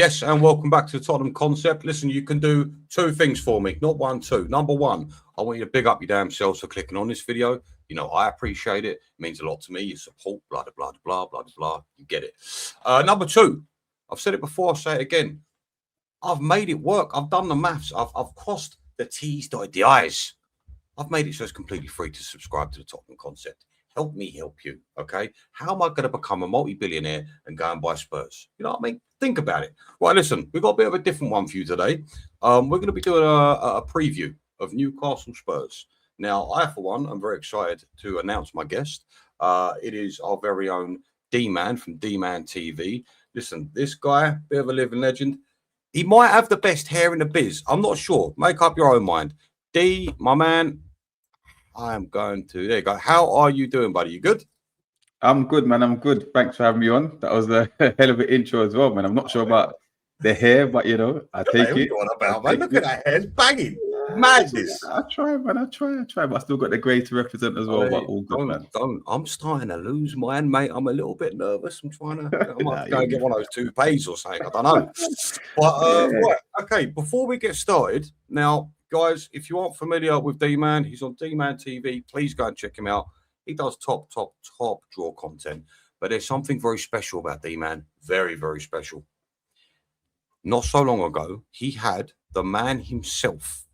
Yes, and welcome back to the Tottenham Concept. Listen, you can do two things for me, not one, two. Number one, I want you to big up your damn selves for clicking on this video. You know, I appreciate it. It means a lot to me. Your support, blah, blah, blah, blah, blah, blah. You get it. Number two, I've said it before, I'll say it again. I've made it work. I've done the maths. I've crossed the T's, dotted the I's. I've made it so it's completely free to subscribe to the Tottenham Concept. Help me help you, okay? How am I going to become a multi-billionaire and go and buy Spurs? You know what I mean? Think about it. Right, listen, we've got a bit of a different one for you today. We're going to be doing a preview of Newcastle Spurs. Now, I, for one, I'm very excited to announce my guest. It is our very own D-Man from D-Man TV. Listen, this guy, bit of a living legend. He might have the best hair in the biz. I'm not sure. Make up your own mind. D, my man, I am going to. There you go. How are you doing, buddy? You good? I'm good, man. I'm good. Thanks for having me on. That was a hell of an intro as well, man. I'm not sure about the hair, but you know, I take it. What about, man? Look at that hair. It's banging. Madness. I try, man. I try. But I still got the grey to represent as well. But all good, man. I'm starting to lose mine, mate. I'm a little bit nervous. I'm trying to. I might go and get one of those toupees or something. I don't know. But right, okay. Before we get started, now, guys, if you aren't familiar with D-Man, he's on D-Man TV. Please go and check him out. He does top draw content. But there's something very special about D-Man. Very, very special. Not so long ago, he had the man himself,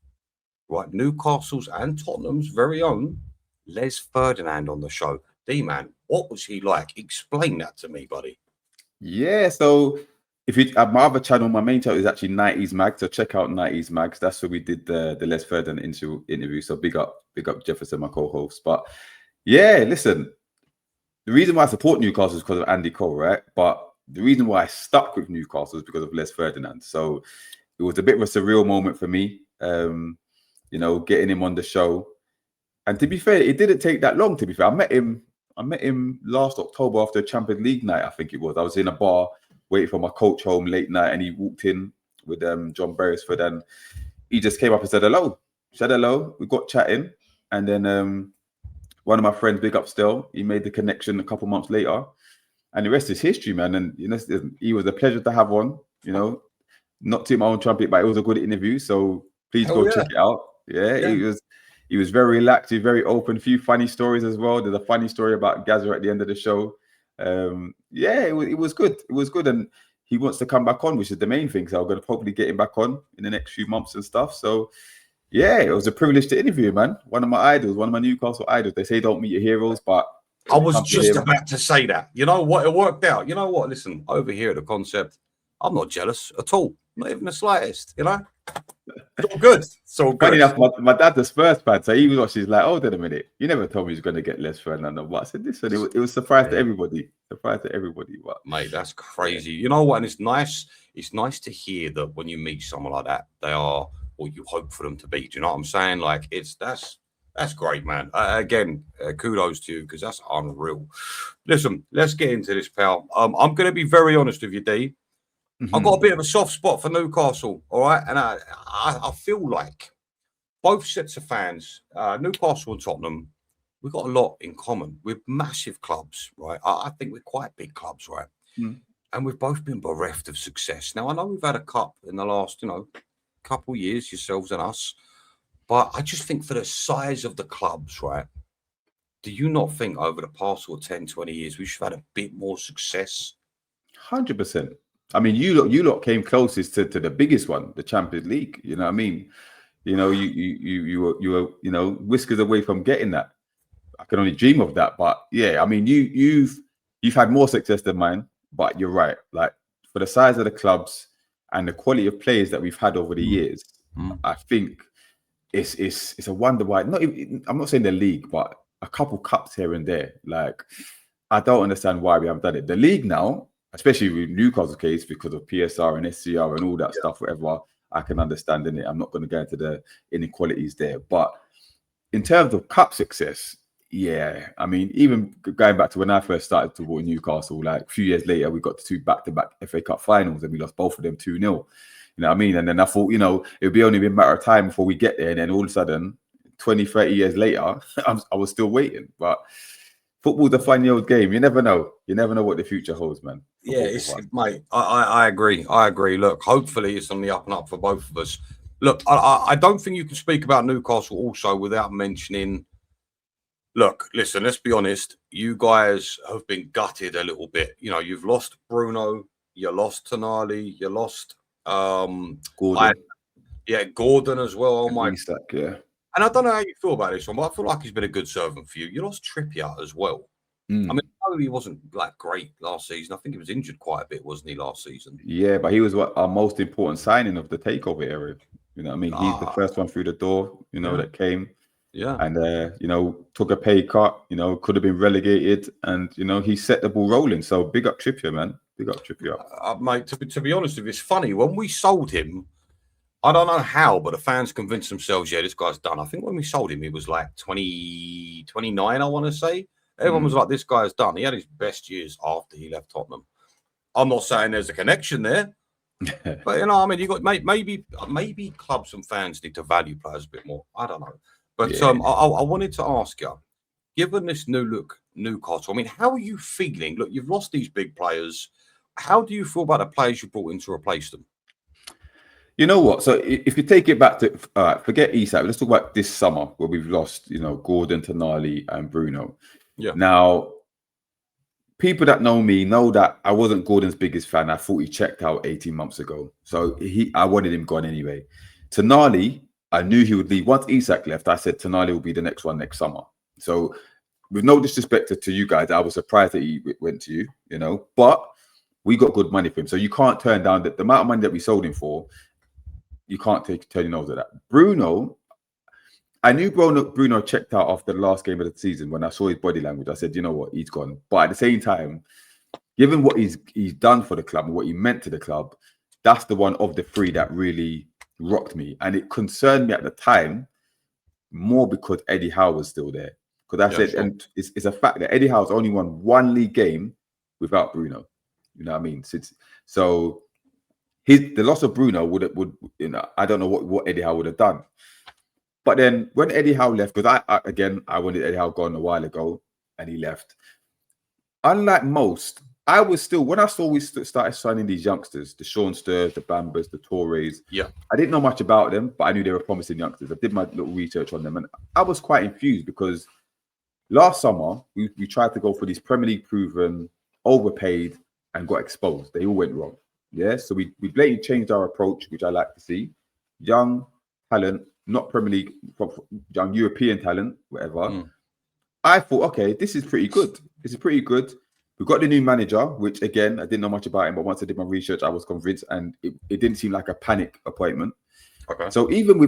right, Newcastle's and Tottenham's very own Les Ferdinand on the show. D-Man, what was he like? Explain that to me, buddy. Yeah, so if you my other channel, my main channel is actually 90s Mag, so check out 90s Mags. That's where we did the Les Ferdinand interview. So big up Jefferson, my co-host. But yeah, listen, the reason why I support Newcastle is because of Andy Cole, right? But the reason why I stuck with Newcastle is because of Les Ferdinand. So it was a bit of a surreal moment for me, you know, getting him on the show. And to be fair, it didn't take that long, to be fair. I met him last October after Champions League night, I think it was. I was in a bar waiting for my coach home late night, and he walked in with John Beresford, and he just came up and said hello. We got chatting, and then one of my friends, big up still, he made the connection a couple months later, and the rest is history, man. And you know, he was a pleasure to have on. You know, not to my own trumpet, but it was a good interview. So please go check it out. Yeah, he was very relaxed, he was very open. A few funny stories as well. There's a funny story about Gazza at the end of the show. Yeah, it was good. It was good, and he wants to come back on, which is the main thing. So I'm going to probably get him back on in the next few months and stuff. So yeah, it was a privilege to interview him, man. One of my idols, one of my Newcastle idols. They say don't meet your heroes, but I was just about to say that. You know what? It worked out. You know what? Listen, over here at the Concept, I'm not jealous at all. Not even the slightest, you know? It's all good. So funny enough, my dad's a Spurs fan, so he was watching. He's like, "Oh, wait a minute! You never told me he was going to get Les Ferdinand." But I said, "Listen, it was surprise to everybody. Surprise to everybody." But mate, that's crazy. You know what? And it's nice. It's nice to hear that when you meet someone like that, they are what you hope for them to be. Do you know what I'm saying? Like, that's great, man. Again, kudos to you because that's unreal. Listen, let's get into this, pal. I'm going to be very honest with you, D. I've got a bit of a soft spot for Newcastle, all right? And I feel like both sets of fans, Newcastle and Tottenham, we've got a lot in common. We're massive clubs, right? I think we're quite big clubs, right? And we've both been bereft of success. Now, I know we've had a cup in the last, you know, couple years, yourselves and us, but I just think for the size of the clubs, right, do you not think over the past 10, 20 years, we should have had a bit more success? 100%. I mean, you lot came closest to the biggest one, the Champions League. You know what I mean? You know, you were you know, whiskers away from getting that. I can only dream of that. But yeah, I mean, you've had more success than mine. But you're right. Like for the size of the clubs and the quality of players that we've had over the years, I think it's a wonder why. I'm not saying the league, but a couple cups here and there. Like I don't understand why we haven't done it. The league now, especially with Newcastle's case, because of PSR and SCR and all that stuff, whatever, I can understand in it. I'm not going to go into the inequalities there. But in terms of cup success, yeah, I mean, even going back to when I first started to support Newcastle, like a few years later, we got to 2 back-to-back FA Cup finals and we lost both of them 2-0. You know what I mean? And then I thought, you know, it would be only a matter of time before we get there. And then all of a sudden, 20, 30 years later, I was still waiting. But football's a funny old game. You never know. You never know what the future holds, man. Yeah, mate. I agree. I agree. Look, hopefully it's on the up and up for both of us. Look, I don't think you can speak about Newcastle also without mentioning. Look, listen. Let's be honest. You guys have been gutted a little bit. You know, you've lost Bruno. You lost Tonali. You lost Gordon. Gordon as well. Oh my. Isak, yeah. And I don't know how you feel about this one, but I feel like he's been a good servant for you. You lost Trippier as well. I mean, he wasn't like great last season. I think he was injured quite a bit, wasn't he, last season? Yeah, but he was our most important signing of the takeover era. You know what I mean? He's the first one through the door, that came. Yeah. And, took a pay cut, could have been relegated. And, he set the ball rolling. So big up Trippier, man. Big up Trippier. Mate, to be honest with you, it's funny. When we sold him, I don't know how, but the fans convinced themselves, yeah, this guy's done. I think when we sold him, he was like 29, I want to say. Everyone was like, this guy's done. He had his best years after he left Tottenham. I'm not saying there's a connection there, but, I mean, you got maybe clubs and fans need to value players a bit more. I don't know. But I wanted to ask you, given this new look Newcastle, I mean, how are you feeling? Look, you've lost these big players. How do you feel about the players you brought in to replace them? You know what? So if you take it back to forget Isak, let's talk about this summer where we've lost, Gordon, Tonali, and Bruno. Yeah. Now, people that know me know that I wasn't Gordon's biggest fan. I thought he checked out 18 months ago, so I wanted him gone anyway. Tonali, I knew he would leave. Once Isak left, I said Tonali will be the next one next summer. So, with no disrespect to you guys, I was surprised that he went to you, but we got good money for him. So you can't turn down the amount of money that we sold him for. You can't turn your nose at that. Bruno, I knew Bruno checked out after the last game of the season. When I saw his body language, I said, you know what, he's gone. But at the same time, given what he's done for the club and what he meant to the club, that's the one of the three that really rocked me. And it concerned me at the time more because Eddie Howe was still there. Because I said, sure. And it's a fact that Eddie Howe's only won one league game without Bruno. You know what I mean? So the loss of Bruno would I don't know what Eddie Howe would have done. But then when Eddie Howe left, because I wanted Eddie Howe gone a while ago, and he left. Unlike most, I was still, when I saw we started signing these youngsters, the Sean Sturrs, the Bambas, the Torres. Yeah, I didn't know much about them, but I knew they were promising youngsters. I did my little research on them, and I was quite infused because last summer we tried to go for these Premier League proven, overpaid, and got exposed. They all went wrong. Yeah, so we blatantly changed our approach, which I like to see. Young talent, not Premier League, young European talent, whatever. I thought, okay, this is pretty good. This is pretty good. We've got the new manager, which again, I didn't know much about him, but once I did my research, I was convinced, and it didn't seem like a panic appointment. Okay. So even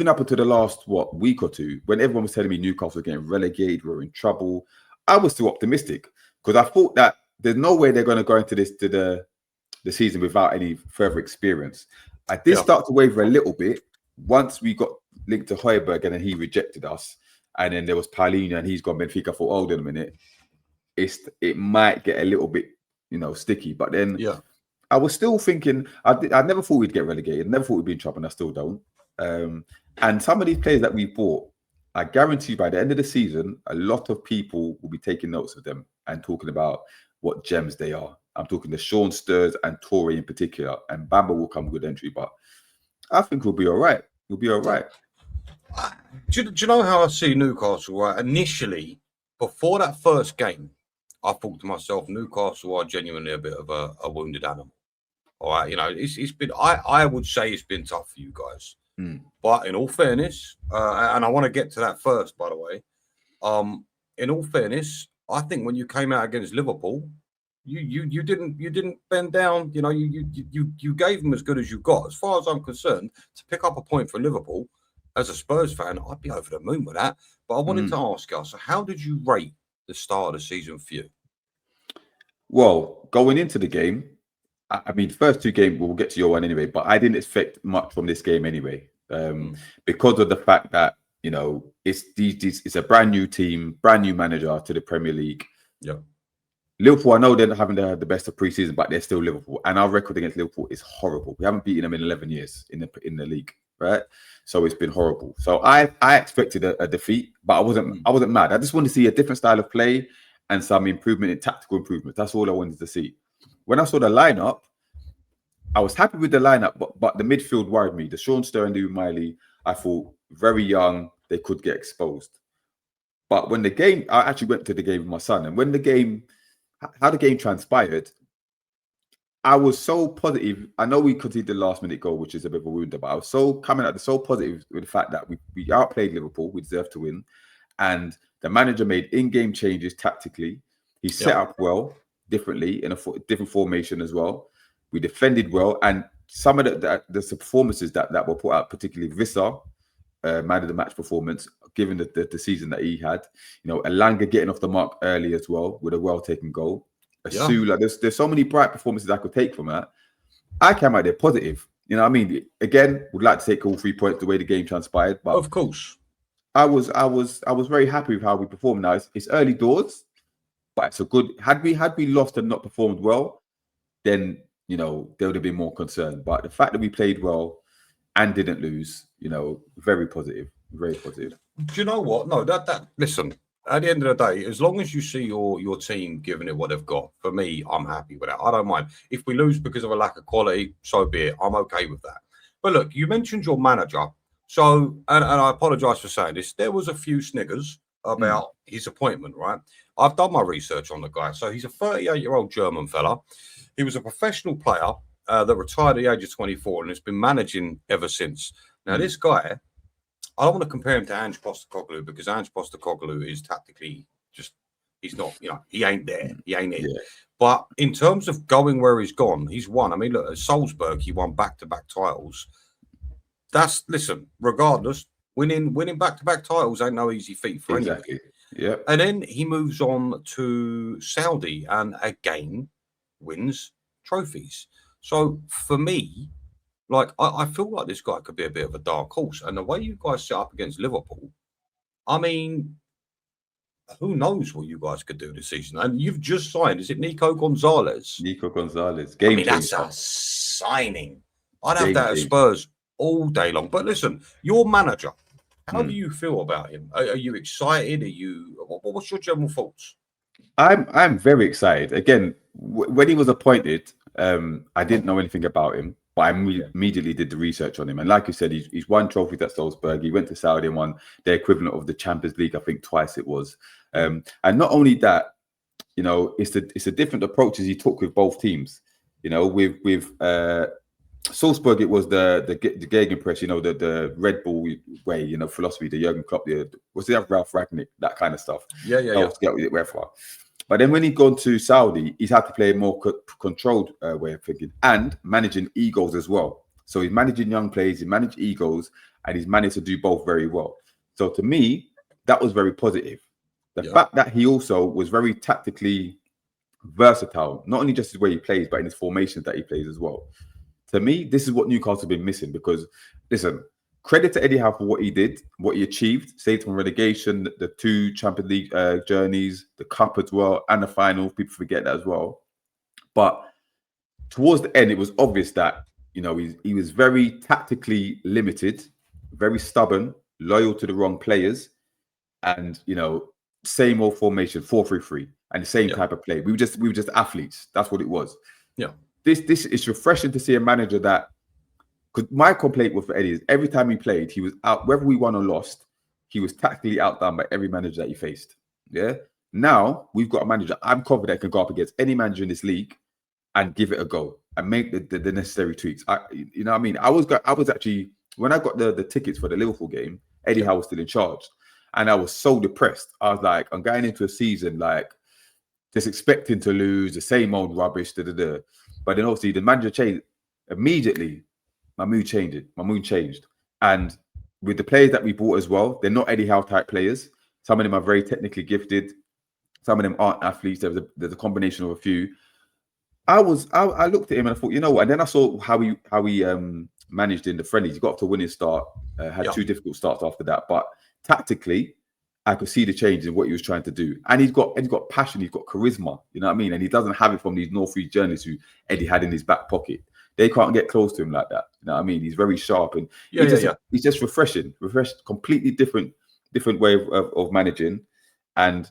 up until the last week or two, when everyone was telling me Newcastle were getting relegated, we're in trouble, I was still optimistic because I thought that there's no way they're going to go into the season without any further experience. I did start to waver a little bit once we got linked to Højbjerg and then he rejected us, and then there was Paulinho and he's gone Benfica. I thought, hold on a minute, it might get a little bit sticky. But then I was still thinking I never thought we'd get relegated, never thought we'd be in trouble, and I still don't. And some of these players that we bought, I guarantee you by the end of the season, a lot of people will be taking notes of them and talking about what gems they are. I'm talking the Sean Sturrs and Torre in particular, and Bamba will come good entry, but I think we'll be all right. We'll be all right. Do you know how I see Newcastle? Right, initially, before that first game, I thought to myself, Newcastle are genuinely a bit of a wounded animal. All right, it's been. I would say it's been tough for you guys, but in all fairness, and I want to get to that first, by the way. In all fairness, I think when you came out against Liverpool, you didn't bend down. You gave them as good as you got. As far as I'm concerned, to pick up a point for Liverpool, as a Spurs fan, I'd be over the moon with that. But I wanted to ask you, so how did you rate the start of the season for you? Well, going into the game, I mean, first two games, we'll get to your one anyway, but I didn't expect much from this game anyway, because of the fact that, it's a brand new team, brand new manager to the Premier League. Yeah. Liverpool, I know they haven't had the best of pre-season, but they're still Liverpool. And our record against Liverpool is horrible. We haven't beaten them in 11 years in the league. right? So it's been horrible. So I expected a defeat, but I wasn't mad. I just wanted to see a different style of play and some improvement in tactical improvement. That's all I wanted to see. When I saw the lineup, I was happy with the lineup, but the midfield worried me. The Sean Sterling, Miley, I thought very young, they could get exposed. But when the game, I actually went to the game with my son, and when how the game transpired, I was so positive. I know we conceded the last minute goal, which is a bit of a wound, but I was so positive with the fact that we outplayed Liverpool, we deserved to win, and the manager made in-game changes tactically. He set up well, differently in a different formation as well. We defended well, and some of the performances that were put out, particularly Vissa, man of the match performance, given the season that he had. You know, Elanga getting off the mark early as well with a well-taken goal. Like there's so many bright performances I could take from that. I came out there positive. You know what I mean? Again, would like to take all 3 points the way the game transpired, but of course, I was very happy with how we performed. Now it's early doors, but it's a good. Had we lost and not performed well, then you know there would have been more concern. But the fact that we played well and didn't lose, you know, very positive, very positive. Do you know what? No, listen. At the end of the day, as long as you see your team giving it what they've got, for me, I'm happy with that. I don't mind. If we lose because of a lack of quality, so be it. I'm okay with that. But look, you mentioned your manager. So, and I apologise for saying this, there was a few sniggers about his appointment, right? I've done my research on the guy. So he's a 38-year-old German fella. He was a professional player that retired at the age of 24 and has been managing ever since. Now, this guy, I don't want to compare him to Ange Postecoglou because Ange Postecoglou is tactically he's not, you know, he ain't there. He ain't it. Yeah. But in terms of going where he's gone, he's won. I mean, look, at Salzburg, he won back-to-back titles. Listen, regardless, winning back-to-back titles ain't no easy feat for anyone. Yeah. And then he moves on to Saudi and again wins trophies. So for me, like, I feel like this guy could be a bit of a dark horse. And the way you guys set up against Liverpool, I mean, who knows what you guys could do this season? And you've just signed, is it Nico Gonzalez? Game changer. That's a signing. I'd have that at Spurs all day long. But listen, your manager, how do you feel about him? Are you excited? What's your general thoughts? I'm very excited. Again, when he was appointed, I didn't know anything about him. But I immediately did the research on him. And like you said, he's won trophies at Salzburg. He went to Saudi and won the equivalent of the Champions League, I think twice it was. And not only that, you know, it's the different approaches he took with both teams. You know, with Salzburg, it was the Gegenpress, you know, the Red Bull way, you know, philosophy, the Jurgen Klopp, what's the other Ralph Ragnick, that kind of stuff. Yeah. But then when he's gone to Saudi, he's had to play a more controlled way of thinking and managing egos as well. So he's managing young players, he managed egos, and he's managed to do both very well. So to me, that was very positive. The fact that he also was very tactically versatile, not only just the way he plays, but in his formations that he plays as well. To me, this is what Newcastle have been missing because, listen, credit to Eddie Howe for what he did, what he achieved, saved from relegation, the 2 Champions League journeys, the cup as well, and the final. People forget that as well. But towards the end, it was obvious that, you know, he was very tactically limited, very stubborn, loyal to the wrong players, and, you know, same old formation, 4-3-3, and the same type of play. We were just athletes. That's what it was. Yeah. This is refreshing to see a manager that. Because my complaint with Eddie is every time he played, he was out, whether we won or lost, he was tactically outdone by every manager that he faced. Yeah. Now we've got a manager I'm confident can go up against any manager in this league and give it a go and make the necessary tweaks. You know what I mean? I was actually, when I got the tickets for the Liverpool game, Eddie Howe was still in charge. And I was so depressed. I was like, I'm going into a season like just expecting to lose, the same old rubbish. But then obviously the manager changed immediately. My mood changed. And with the players that we bought as well, they're not Eddie Howe type players. Some of them are very technically gifted. Some of them aren't athletes. There's a combination of a few. I looked at him and I thought, you know what? And then I saw how he managed in the friendlies. He got off to a winning start, had 2 difficult starts after that. But tactically, I could see the change in what he was trying to do. And he's got passion, he's got charisma, you know what I mean? And he doesn't have it from these North East journalists who Eddie had in his back pocket. They can't get close to him like that. You know what I mean? He's very sharp and he's just refreshing, completely different way of managing. And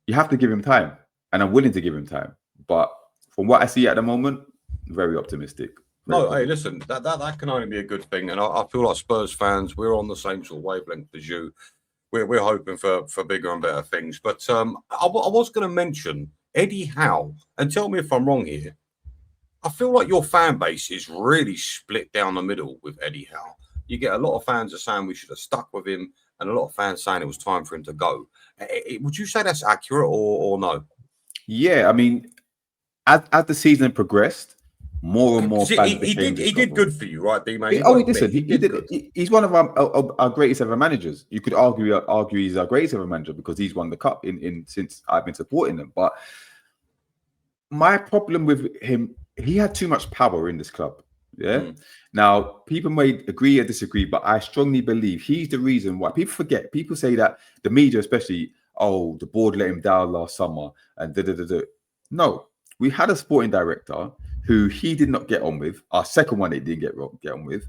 you have to give him time. And I'm willing to give him time. But from what I see at the moment, very optimistic. Hey, listen, that can only be a good thing. And I feel like Spurs fans, we're on the same sort of wavelength as you. We're hoping for bigger and better things. But I was going to mention Eddie Howe, and tell me if I'm wrong here. I feel like your fan base is really split down the middle with Eddie Howe. You get a lot of fans are saying we should have stuck with him, and a lot of fans saying it was time for him to go. Would you say that's accurate or no? Yeah, I mean, as the season progressed, more and more fans he did good for you, right, D-Man? He did. He's one of our greatest ever managers. You could argue he's our greatest ever manager because he's won the cup in since I've been supporting him. But my problem with him, he had too much power in this club. Yeah. Now, people may agree or disagree, but I strongly believe he's the reason why people forget. People say that the media, especially, oh, the board let him down last summer and No, we had a sporting director who he did not get on with. Our second one, he didn't get on with.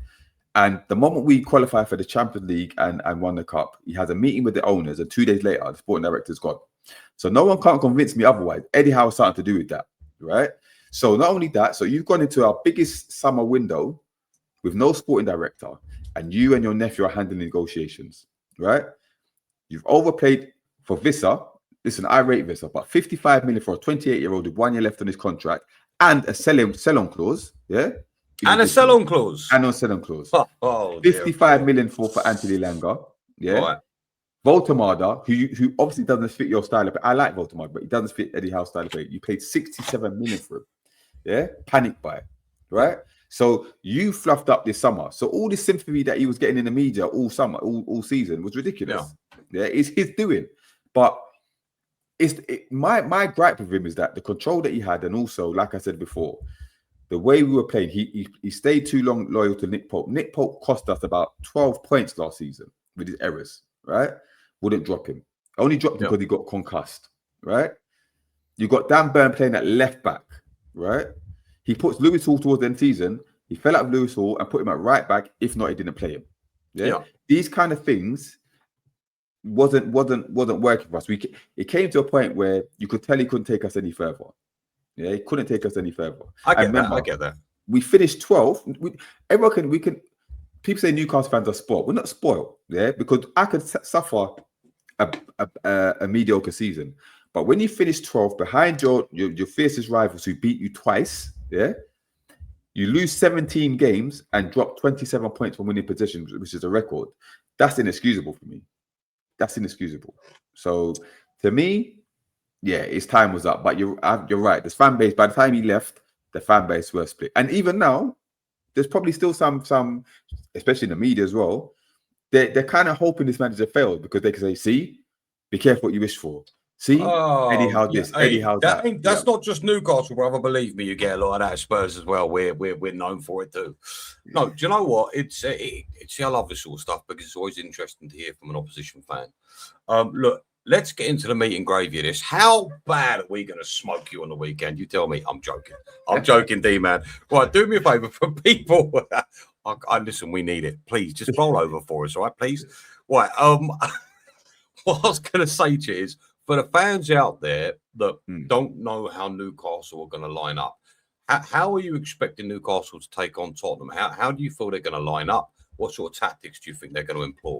And the moment we qualified for the Champions League and won the cup, he has a meeting with the owners, and 2 days later, the sporting director's gone. So no one can't convince me otherwise. Eddie Howe has something to do with that, right? So not only that, so you've gone into our biggest summer window with no sporting director, and you and your nephew are handling negotiations, right? You've overpaid for Visser. Listen, I rate Visser, but 55 million for a 28-year-old with 1 year left on his contract and a sell-on clause, yeah? And a sell-on clause. And a sell-on clause. 55 million for Anthony Langa, yeah? Right. Voltemada, who obviously doesn't fit your style of play. I like Voltemada, but he doesn't fit Eddie Howe's style of play. You paid 67 million for him. Yeah, panic buy, right? So you fluffed up this summer. So all this sympathy that he was getting in the media all summer, all season was ridiculous. Yeah, it's his doing. But my gripe with him is that the control that he had, and also, like I said before, the way we were playing, he stayed too long loyal to Nick Pope. Nick Pope cost us about 12 points last season with his errors, right? Wouldn't drop him. Only dropped him because he got concussed, right? You got Dan Burn playing at left back, right? He puts Lewis Hall towards the end season. He fell out of Lewis Hall and put him at right back. If not, he didn't play him. Yeah. These kind of things wasn't working for us. It came to a point where you could tell he couldn't take us any further. Yeah, he couldn't take us any further. I get that. We finished 12th. We can. People say Newcastle fans are spoiled. We're not spoiled, yeah, because I could suffer a mediocre season. But when you finish 12th behind your fiercest rivals who beat you twice, yeah, you lose 17 games and drop 27 points from winning positions, which is a record. That's inexcusable for me. That's inexcusable. So to me, yeah, his time was up. But you're right. This fan base, by the time he left, the fan base were split. And even now, there's probably still some, especially in the media as well, they're kind of hoping this manager failed because they can say, see, be careful what you wish for. See, Eddie Howe this, Eddie Howe that. That's not just Newcastle, brother. Believe me, you get a lot of that at Spurs as well. We're known for it too. No, do you know what? It's I love this sort of stuff because it's always interesting to hear from an opposition fan. Look, let's get into the meat and gravy of this. How bad are we going to smoke you on the weekend? You tell me. I'm joking. I'm joking, D-Man. Right, do me a favour for people. I listen, we need it. Please, just roll over for us, all right, please? Right, what I was going to say to you is, for the fans out there that don't know how Newcastle are going to line up, how are you expecting Newcastle to take on Tottenham? How do you feel they're going to line up? What sort of tactics do you think they're going to employ?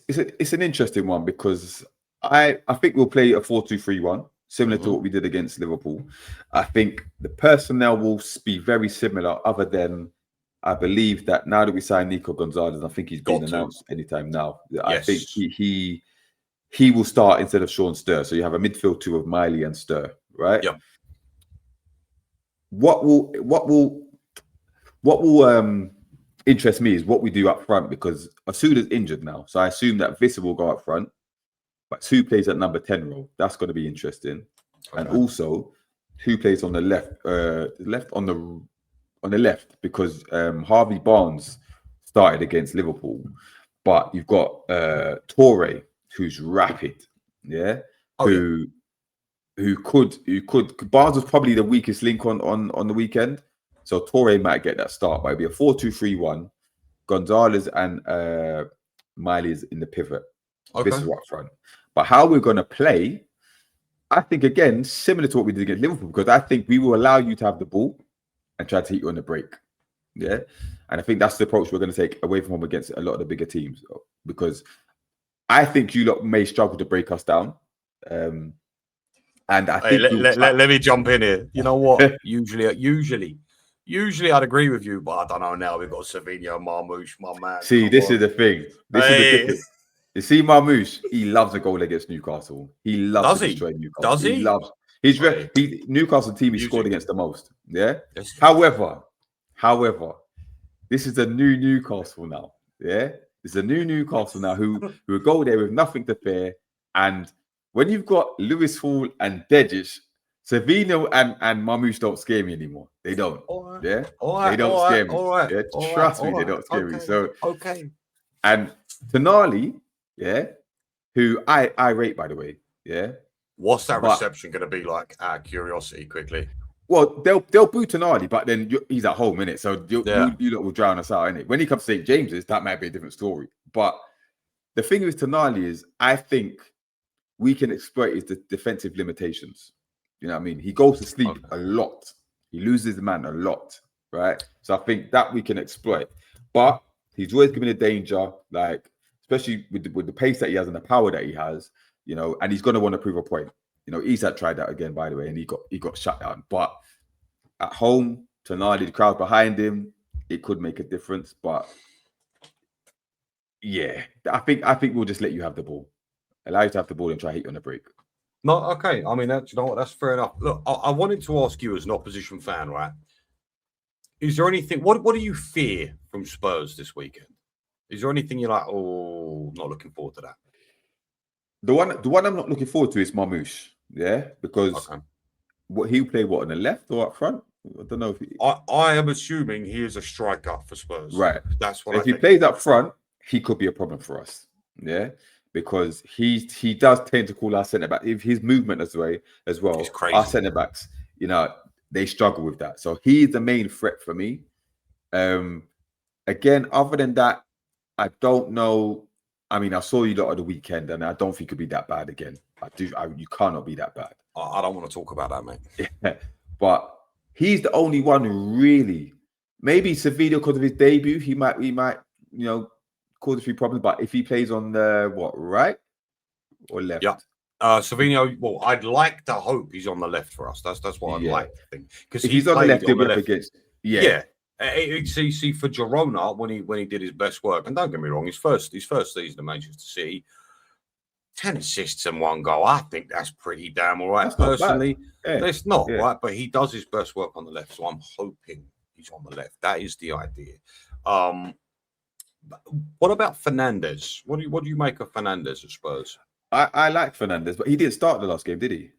It's an interesting one because I think we'll play a 4-2-3-1, similar to what we did against Liverpool. I think the personnel will be very similar, other than I believe that now that we signed Nico Gonzalez, I think he's been announced anytime now. Yes. I think he will start instead of Sean Sturr. So you have a midfield two of Miley and Sturr, right? Yeah. What will interest me is what we do up front, because Asuda's injured now. So I assume that Visser will go up front, but who plays at number 10 role? That's going to be interesting. Okay. And also who plays on the left, on the left, because Harvey Barnes started against Liverpool, but you've got Torre, who's rapid, yeah, who could Barnes was probably the weakest link on the weekend, So Torre might get that start, but it'll be a 4-2-3-1. Gonzalez and Miley is in the pivot. Okay. This is up front. But how we're going to play, I think, again, similar to what we did against Liverpool, because I think we will allow you to have the ball and try to hit you on the break. Yeah. And I think that's the approach we're going to take away from home against a lot of the bigger teams, because I think you lot may struggle to break us down. And I think let me jump in here. You know what? usually I'd agree with you, but I don't know now. We've got Savinho, Marmoush, my man. See, this is the thing. This is the difference. You see, Marmoush, he loves a goal against Newcastle. He loves to destroy Newcastle. Does he? He loves. He's Newcastle team he scored against the most. Yeah. Yes. However, this is a new Newcastle now. Yeah. It's a new Newcastle now who go there with nothing to fear. And when you've got Lewis Hall and Dejic, Savinho and Marmoush don't scare me anymore. They don't. Right. Yeah. They don't scare me. Yeah? Trust me, they don't scare me. So and Tonali, yeah, who I rate, by the way. Yeah. What's that reception going to be like? Out of curiosity, quickly. Well, they'll boo Tonali, but then he's at home, innit? So you lot will drown us out, innit? When he comes to St. James's, that might be a different story. But the thing with Tonali is, I think we can exploit his defensive limitations. You know what I mean? He goes to sleep a lot. He loses the man a lot, right? So I think that we can exploit. But he's always given a danger, like, especially with the pace that he has and the power that he has, you know, and he's going to want to prove a point. You know, Isak tried that again, by the way, and he got shut down. But at home, Tonali, the crowd behind him, it could make a difference. But yeah, I think we'll just let you have the ball, allow you to have the ball, and try to hit you on the break. No, okay. I mean, you know what? That's fair enough. Look, I wanted to ask you as an opposition fan, right? Is there anything? What do you fear from Spurs this weekend? Is there anything you're like, oh, not looking forward to that? The one I'm not looking forward to is Marmoush. Yeah, because he'll play on the left or up front. I don't know if I am assuming he is a striker for Spurs. Right. That's what if he plays up front, he could be a problem for us. Yeah, because he does tend to call our centre back. If his movement as well, our centre backs, you know, they struggle with that. So he's the main threat for me. Again, other than that, I don't know. I mean, I saw you lot at the weekend, and I don't think it'll be that bad again. You cannot be that bad. I don't want to talk about that, mate. Yeah. But he's the only one who really, maybe Sevilla, because of his debut, he might, you know, cause a few problems. But if he plays on the right or left? Yeah. Savinho, well, I'd like to hope he's on the left for us. That's what I'd like to think. Because if he's on the left, he'll be up against. Yeah. See, for Girona, when he did his best work, and don't get me wrong, his first season at Manchester City, 10 assists and 1 goal. I think that's pretty damn all right. Personally, it's not right, but he does his best work on the left, so I'm hoping he's on the left. That is the idea. What about Fernandez? What do you make of Fernandez at Spurs? I like Fernandez, but he didn't start the last game, did he?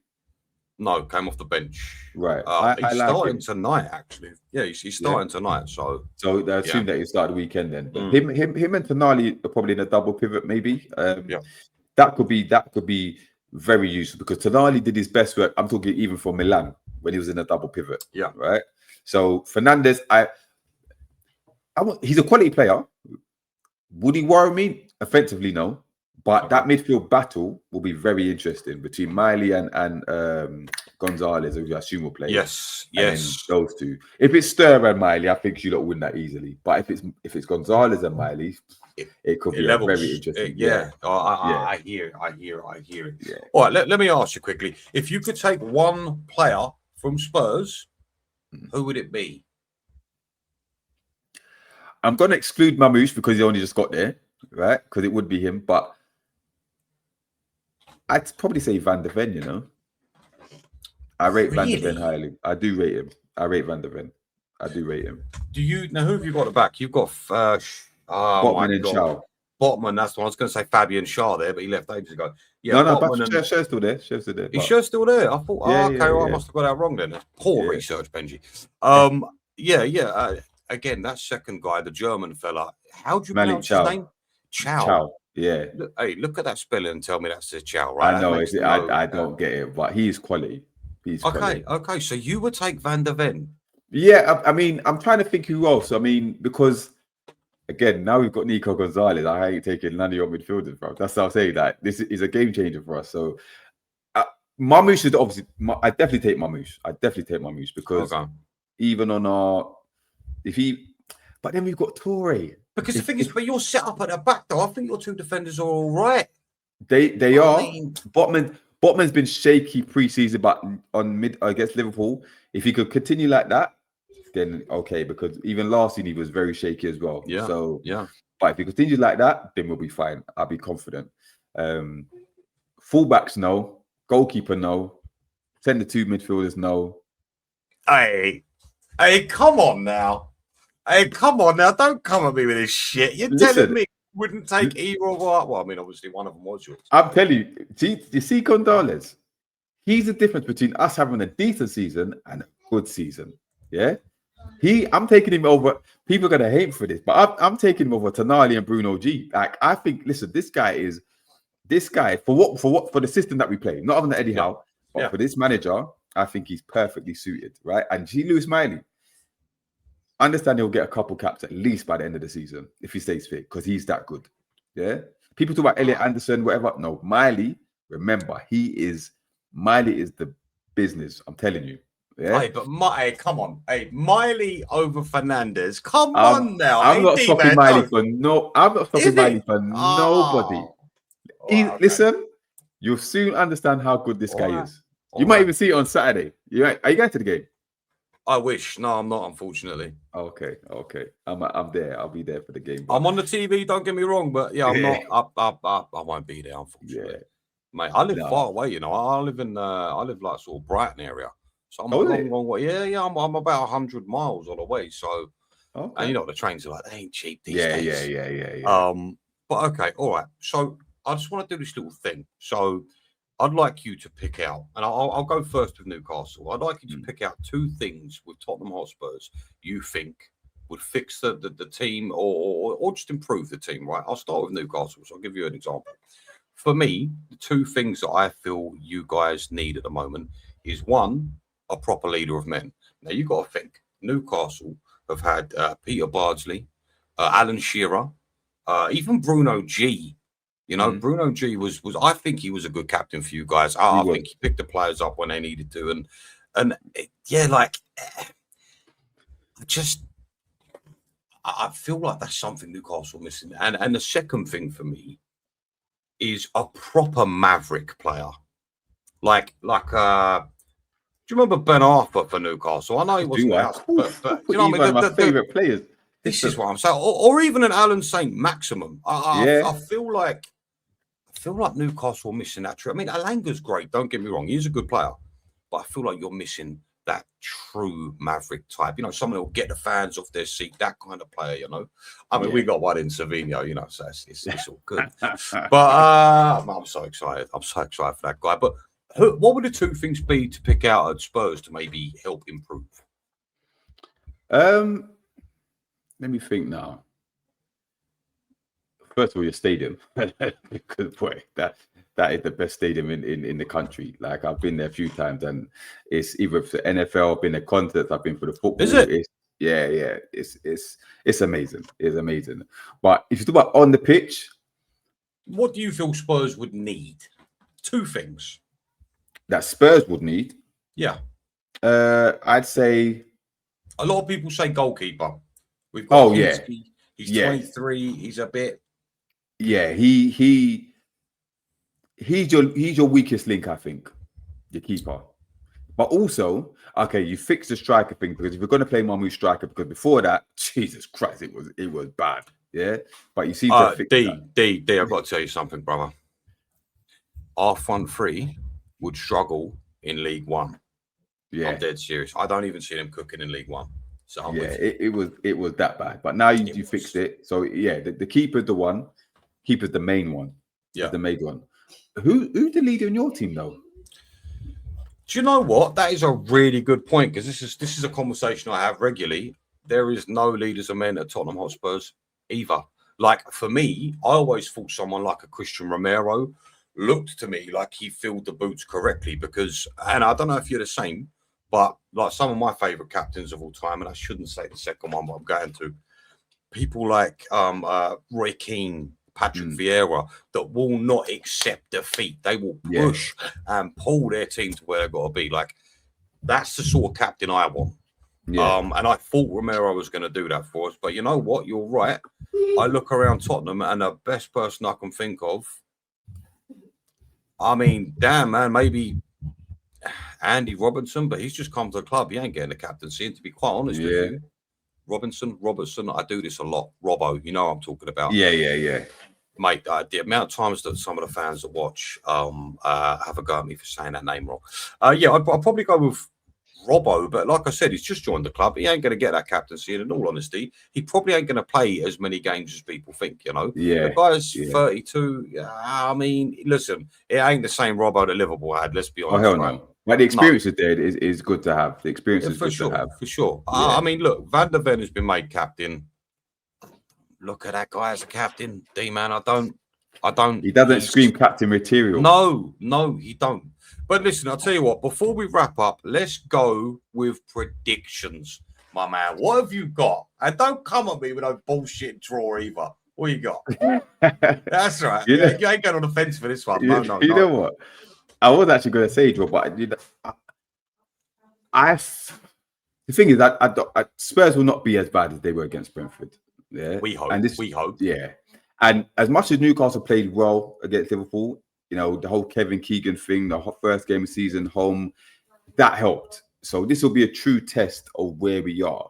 No, came off the bench. Right. He's starting tonight, actually. Yeah, he's starting tonight. So I assume that he started the weekend then. But him and Tonali are probably in a double pivot, maybe. That could be very useful because Tonali did his best work. I'm talking even for Milan when he was in a double pivot. Yeah. Right. So Fernandez, he's a quality player. Would he worry me? Offensively, no. But that midfield battle will be very interesting between Miley and Gonzalez, who I assume will play. Yes. Those two. If it's Sturr and Miley, I think you don't win that easily. But if it's Gonzalez and Miley, it could be very interesting. I hear it. Yeah. All right, let me ask you quickly. If you could take one player from Spurs, who would it be? I'm going to exclude Marmoush because he only just got there, right? Because it would be him, but I'd probably say Van der Ven, you know. I rate Van der Ven highly. I do rate him. I rate Van der Ven. I do rate him. Do you now? Who have you got at the back? You've got Botman and Shaw. Botman, that's the one. I was going to say Fabian Shaw there, but he left ages ago. Yeah, but Shaw's still there. Shaw's still there. Is Shaw still there? I thought, I must have got that wrong then. That's poor research, Benji. Again, that second guy, the German fella. How do you pronounce his name? Chow. Yeah. Look at that spelling and tell me that's the Chow, right? I know. I don't get it, but he's quality. He's quality. Okay. So you would take Van der Ven. Yeah, I mean, I'm trying to think who else. I mean, because again, now we've got Nico Gonzalez. I ain't taking none of your midfielders, bro. That's what I'm saying. Like, this is a game changer for us. So, Marmoush is obviously. I definitely take Marmoush because Okay. even on our, but then we've got Torre. Because the thing is, but you're set up at the back, though. I think your two defenders are all right. They are. mean, Botman's been shaky pre-season, but on mid against Liverpool, if he could continue like that, then okay. Because even last season he was very shaky as well. yeah. So yeah. but if he continues like that, then we'll be fine. I'll be confident. Fullbacks, no. Goalkeeper, no. Send the two midfielders, no. Hey, come on now. Hey, come on now. Don't come at me with this shit. You're telling me you wouldn't take either of our. Well, I mean, obviously one of them was yours. I'm telling you, you see Gonzalez? He's the difference between us having a decent season and a good season. Yeah? I'm taking him over. People are gonna hate for this, but I'm taking him over Tonali and Bruno G. Like, I think, listen, this guy for the system that we play, not even the Eddie Howe, but for this manager, I think he's perfectly suited, right? And see Lewis Miley, understand he'll get a couple caps at least by the end of the season if he stays fit, because he's that good. Yeah. People talk about Elliot Anderson, whatever. No, Miley, remember, Miley is the business. I'm telling you. Yeah. Hey, but come on. Hey, Miley over Fernandez. Come on now. I'm not stopping Miley for nobody. Okay. Listen, you'll soon understand how good this guy is. You might even see it on Saturday. Are you going to the game? I wish. No, I'm not, unfortunately. Okay. I'm there. I'll be there for the game. But I'm on the TV, don't get me wrong, but yeah, I'm not. I won't be there, unfortunately. Yeah. Mate, I live far away, you know. I live like sort of Brighton area. So I'm a long way. Yeah, I'm about 100 miles all the way. So and you know what the trains are like, they ain't cheap these days. Yeah. But okay, all right. So I just want to do this little thing. So I'd like you to pick out, and I'll go first with Newcastle. I'd like you to pick out two things with Tottenham Hotspurs you think would fix the team or just improve the team, right? I'll start with Newcastle. So I'll give you an example. For me, the two things that I feel you guys need at the moment is one, a proper leader of men. Now, you've got to think, Newcastle have had Peter Bardsley, Alan Shearer, even Bruno G. You know, Bruno G was I think he was a good captain for you guys. I think he picked the players up when they needed to. I feel like that's something Newcastle missing. And the second thing for me is a proper maverick player. Like do you remember Ben Arthur for Newcastle? I know he wasn't out, but you know what I mean? One of my favourite players. This is what I'm saying. Or even an Alan Saint maximum. I feel like Newcastle are missing that true. I mean, Alanga's great, don't get me wrong. He's a good player. But I feel like you're missing that true maverick type. You know, someone who will get the fans off their seat, that kind of player, you know. I mean, we got one in Savinho, you know, so it's all good. But I'm so excited. I'm so excited for that guy. But what would the two things be to pick out at Spurs to maybe help improve? Let me think now. First of all, your stadium, because boy, that is the best stadium in the country. Like, I've been there a few times, and it's either for the NFL, I've been at concerts, I've been for the football. Is it? It's amazing. It's amazing. But if you talk about on the pitch, what do you feel Spurs would need? Two things that Spurs would need. Yeah. I'd say a lot of people say goalkeeper. We've got Kinski. He's 23. He's a bit. Yeah, he's your weakest link, I think, your keeper. But also, okay, you fix the striker thing, because if you're going to play Marmoush striker, because before that, Jesus Christ, it was bad. Yeah, but you seem to fix that. D. I've got to tell you something, brother. Our front three would struggle in League One. Yeah, I'm dead serious. I don't even see them cooking in League One. So it was that bad. But now you fixed it. So yeah, the keeper's the one. Keeper's the main one. Yeah, the main one. Who's the leader in your team, though? Do you know what? That is a really good point, because this is a conversation I have regularly. There is no leaders of men at Tottenham Hotspurs either. Like, for me, I always thought someone like a Christian Romero looked to me like he filled the boots correctly, because, and I don't know if you're the same, But like some of my favourite captains of all time, and I shouldn't say the second one, but I'm going to, people like Roy Keane, Patrick Vieira, that will not accept defeat. They will push and pull their team to where they've got to be. Like, that's the sort of captain I want. Yeah. And I thought Romero was going to do that for us. But you know what? You're right. I look around Tottenham, and the best person I can think of, I mean, damn, man, maybe Andy Robinson, but he's just come to the club. He ain't getting the captaincy. And to be quite honest with you, Robertson, I do this a lot. Robbo, you know what I'm talking about. Yeah. Mate, the amount of times that some of the fans that watch have a go at me for saying that name wrong. I'll probably go with Robbo, but like I said, he's just joined the club. He ain't going to get that captaincy, and in all honesty, he probably ain't going to play as many games as people think, you know. Yeah. The guy's 32. I mean, listen, it ain't the same Robbo that Liverpool had, let's be honest. Oh, hell no. But the experience is there is good to have. The experience is good to have. For sure. Yeah. I mean, look, Van der Ven has been made captain. Look at that guy as a captain, D-man. I don't. He doesn't scream captain material. No, he don't. But listen, I'll tell you what, before we wrap up, let's go with predictions, my man. What have you got? And don't come at me with no bullshit draw either. What you got? That's right. You ain't going on the fence for this one. No. You know what? I was actually going to say draw, but the thing is that Spurs will not be as bad as they were against Brentford. Yeah, we hope. We hope. Yeah, and as much as Newcastle played well against Liverpool, you know, the whole Kevin Keegan thing, the first game of season home, that helped. So this will be a true test of where we are.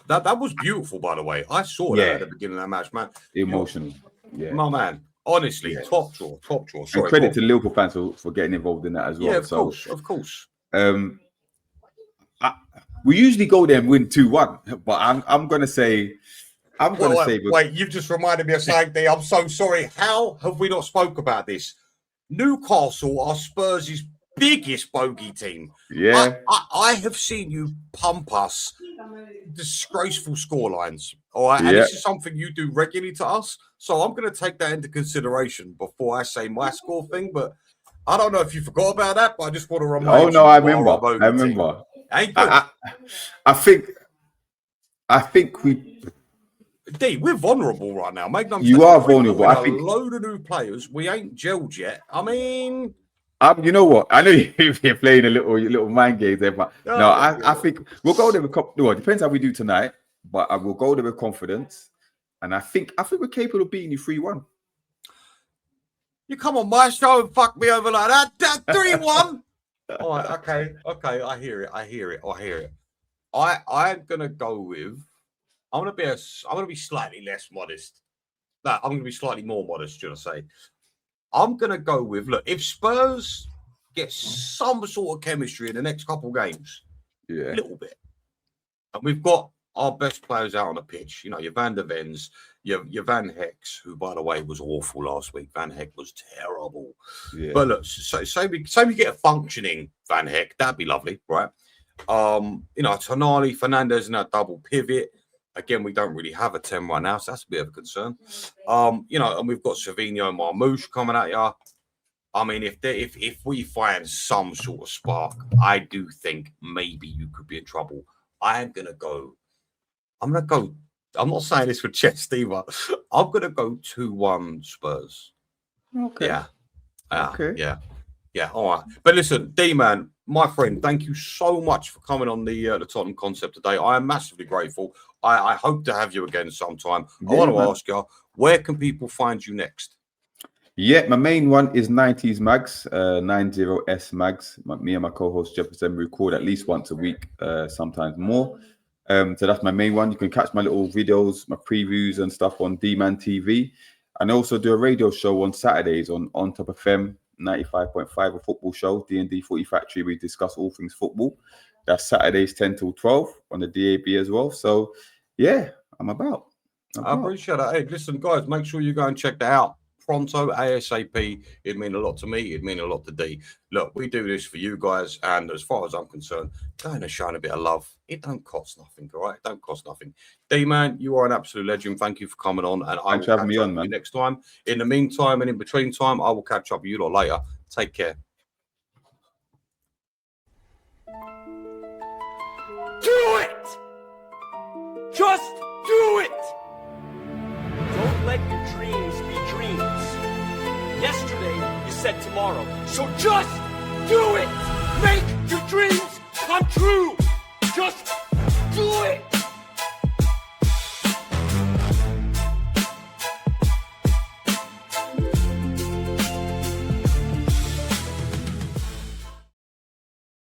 That was beautiful, by the way. I saw that at the beginning of that match, man. Emotional. Yeah, my man. Honestly, top draw. Sorry, and credit to Liverpool fans for getting involved in that as well. Yeah, of course. We usually go there and win 2-1, but I'm going to say. Wait, you've just reminded me of something. I'm so sorry. How have we not spoke about this? Newcastle are Spurs' biggest bogey team. Yeah. I have seen you pump us disgraceful scorelines. All right. And this is something you do regularly to us. So I'm going to take that into consideration before I say my score thing. But I don't know if you forgot about that, but I just want to remind you. Oh, no, I remember. Ain't good. I think we're vulnerable right now. Make no mistake. You are vulnerable. I think a load of new players. We ain't gelled yet. I mean, you know what? I know you're playing a little mind game there, but I think we'll go there with. No, it depends how we do tonight, but I will go there with confidence, and I think we're capable of beating you 3-1. You come on my show and fuck me over like that. 3-1. All right, okay. I hear it. I'm gonna go with. I'm gonna be slightly less modest. No, I'm gonna be slightly more modest, should I say? I'm gonna go with, look, if Spurs get some sort of chemistry in the next couple of games, a little bit, and we've got our best players out on the pitch. You know, your Van der Vens, your Van Hecks, who by the way was awful last week. Van Heck was terrible. Yeah. But look, say we get a functioning Van Heck, that'd be lovely, right? You know, Tonali, Fernandez in that double pivot. Again, we don't really have a 10 right now, so that's a bit of a concern. You know, and we've got Savinho and Marmoush coming at you. I mean, if we find some sort of spark, I do think maybe you could be in trouble. I'm gonna go. I'm not saying this with chest either. I'm gonna go 2-1 Spurs. Okay. Yeah. Yeah. All right. But listen, D-Man, my friend, thank you so much for coming on the Tottenham Concept today. I am massively grateful. I hope to have you again sometime. I want to ask you, where can people find you next? Yeah, my main one is 90s Mags, 90S Mags. Me and my co-host Jefferson record at least once a week, sometimes more. So that's my main one. You can catch my little videos, my previews and stuff on D-Man TV. And I also do a radio show on Saturdays on Top FM 95.5, a football show, D&D Footy Factory. We discuss all things football. That's Saturdays 10 till 12 on the DAB as well. So, yeah, I'm about. I appreciate that. Hey, listen, guys, make sure you go and check that out. Pronto, ASAP. It'd mean a lot to me. It'd mean a lot to D. Look, we do this for you guys. And as far as I'm concerned, going to shine a bit of love. It don't cost nothing, all right? It don't cost nothing. D-Man, you are an absolute legend. Thank you for coming on. And I will catch up with you next time. In the meantime and in between time, I will catch up with you lot later. Take care. Do it! Just do it! Don't let your dreams be dreams. Yesterday, you said tomorrow. So just do it! Make your dreams come true! Just